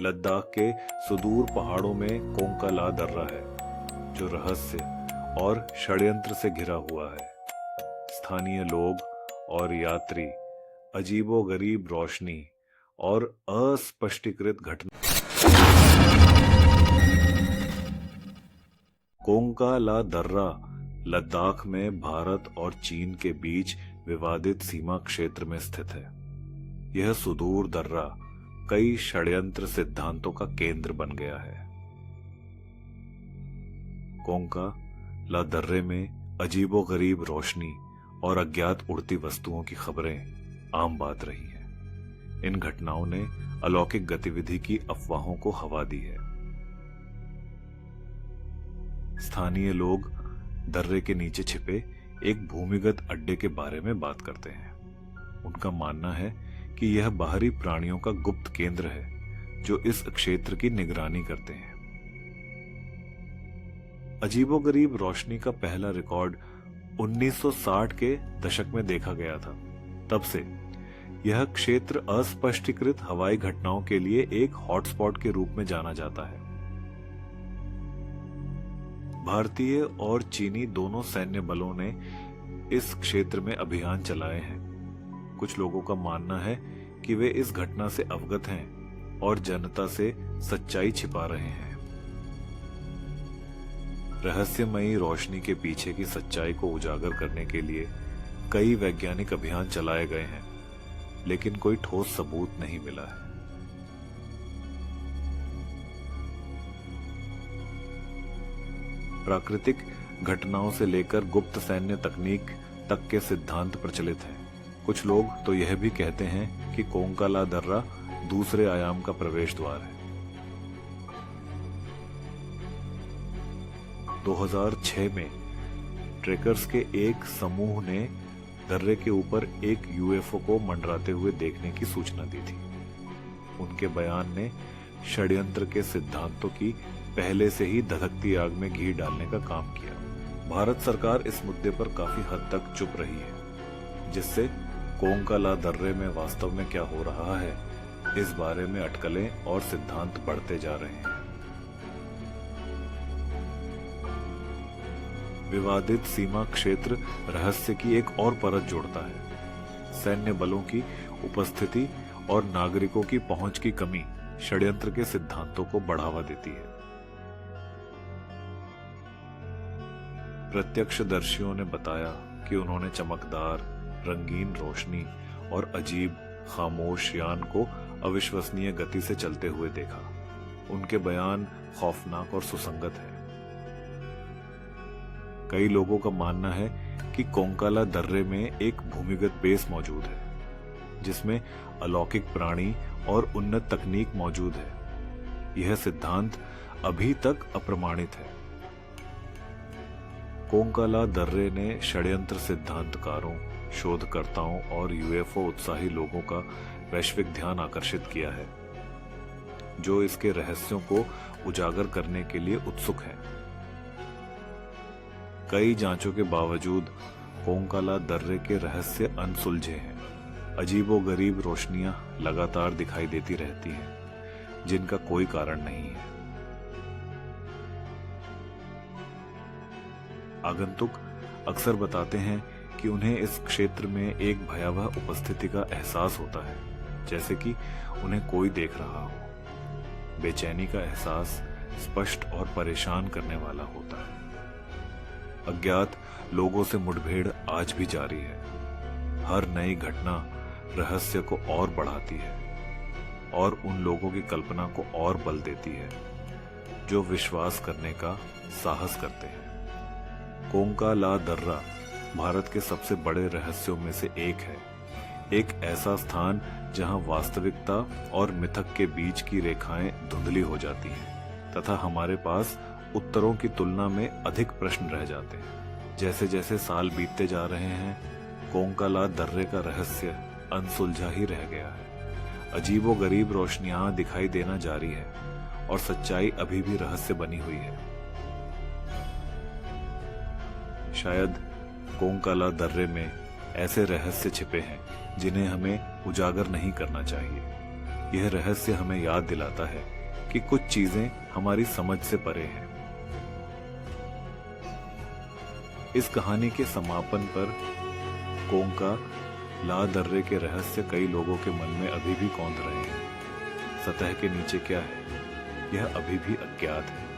लद्दाख के सुदूर पहाड़ों में कोंकाला दर्रा है, जो रहस्य और षड्यंत्र से घिरा हुआ है। स्थानीय लोग और यात्री अजीबोगरीब रोशनी और अस्पष्टीकृत घटना। कोंकाला दर्रा लद्दाख में भारत और चीन के बीच विवादित सीमा क्षेत्र में स्थित है। यह सुदूर दर्रा कई षड्यंत्र सिद्धांतों का केंद्र बन गया है। कोंकाला दर्रे में अजीबोगरीब रोशनी और अज्ञात उड़ती वस्तुओं की खबरें आम बात रही हैं। इन घटनाओं ने अलौकिक गतिविधि की अफवाहों को हवा दी है। स्थानीय लोग दर्रे के नीचे छिपे एक भूमिगत अड्डे के बारे में बात करते हैं। उनका मानना है कि यह बाहरी प्राणियों का गुप्त केंद्र है, जो इस क्षेत्र की निगरानी करते हैं। अजीबोगरीब रोशनी का पहला रिकॉर्ड 1960 के दशक में देखा गया था। तब से यह क्षेत्र अस्पष्टीकृत हवाई घटनाओं के लिए एक हॉटस्पॉट के रूप में जाना जाता है। भारतीय और चीनी दोनों सैन्य बलों ने इस क्षेत्र में अभियान चलाए हैं। कुछ लोगों का मानना है कि वे इस घटना से अवगत हैं और जनता से सच्चाई छिपा रहे हैं। रहस्यमयी रोशनी के पीछे की सच्चाई को उजागर करने के लिए कई वैज्ञानिक अभियान चलाए गए हैं, लेकिन कोई ठोस सबूत नहीं मिला है। प्राकृतिक घटनाओं से लेकर गुप्त सैन्य तकनीक तक के सिद्धांत प्रचलित हैं। कुछ लोग तो यह भी कहते हैं कि कोंकाला दर्रा दूसरे आयाम का प्रवेश द्वार है। 2006 में ट्रेकर्स के एक समूह ने दर्रे के ऊपर एक यूएफओ को मंडराते हुए देखने की सूचना दी थी। उनके बयान ने षड्यंत्र के सिद्धांतों की पहले से ही धधकती आग में घी डालने का काम किया। भारत सरकार इस मुद्दे पर काफी हद तक चुप रही है, जिससे कोंकाला दर्रे में वास्तव में क्या हो रहा है, इस बारे में अटकलें और सिद्धांत बढ़ते जा रहे हैं। विवादित सीमा क्षेत्र रहस्य की एक और परत जोड़ता है। सैन्य बलों की उपस्थिति और नागरिकों की पहुंच की कमी षड्यंत्र के सिद्धांतों को बढ़ावा देती है। प्रत्यक्षदर्शियों ने बताया कि उन्होंने चमकदार रंगीन रोशनी और अजीब खामोश यान को अविश्वसनीय गति से चलते हुए देखा। उनके बयान खौफनाक और सुसंगत हैं। कई लोगों का मानना है कि कोंकाला दर्रे में एक भूमिगत बेस मौजूद है, जिसमें अलौकिक प्राणी और उन्नत तकनीक मौजूद है। यह सिद्धांत अभी तक अप्रमाणित है। कोंकाला दर्रे ने षड्यंत्र सिद्धांतकारों, शोधकर्ताओं और यूएफओ उत्साही लोगों का वैश्विक ध्यान आकर्षित किया है, जो इसके रहस्यों को उजागर करने के लिए उत्सुक हैं। कई जांचों के बावजूद कोंकाला दर्रे के रहस्य अनसुलझे हैं। अजीबोगरीब रोशनियां लगातार दिखाई देती रहती हैं, जिनका कोई कारण नहीं है। आगंतुक अक्सर बताते हैं कि उन्हें इस क्षेत्र में एक भयावह उपस्थिति का एहसास होता है, जैसे कि उन्हें कोई देख रहा हो। बेचैनी का एहसास स्पष्ट और परेशान करने वाला होता है। अज्ञात लोगों से मुठभेड़ आज भी जारी है। हर नई घटना रहस्य को और बढ़ाती है और उन लोगों की कल्पना को और बल देती है, जो विश्वास करने का साहस करते हैं। कोंकाला दर्रा भारत के सबसे बड़े रहस्यों में से एक है। एक ऐसा स्थान जहां वास्तविकता और मिथक के बीच की रेखाएं धुंधली हो जाती हैं तथा हमारे पास उत्तरों की तुलना में अधिक प्रश्न रह जाते हैं। जैसे जैसे साल बीतते जा रहे हैं, कोंकाला दर्रे का रहस्य अनसुलझा ही रह गया है। अजीबोगरीब रोशनियां दिखाई देना जारी है और सच्चाई अभी भी रहस्य बनी हुई है। शायद कोंकाला दर्रे में ऐसे रहस्य छिपे हैं जिन्हें हमें उजागर नहीं करना चाहिए। यह रहस्य हमें याद दिलाता है कि कुछ चीजें हमारी समझ से परे हैं। इस कहानी के समापन पर कोंका ला दर्रे के रहस्य कई लोगों के मन में अभी भी कौंध रहे हैं। सतह के नीचे क्या है, यह अभी भी अज्ञात है।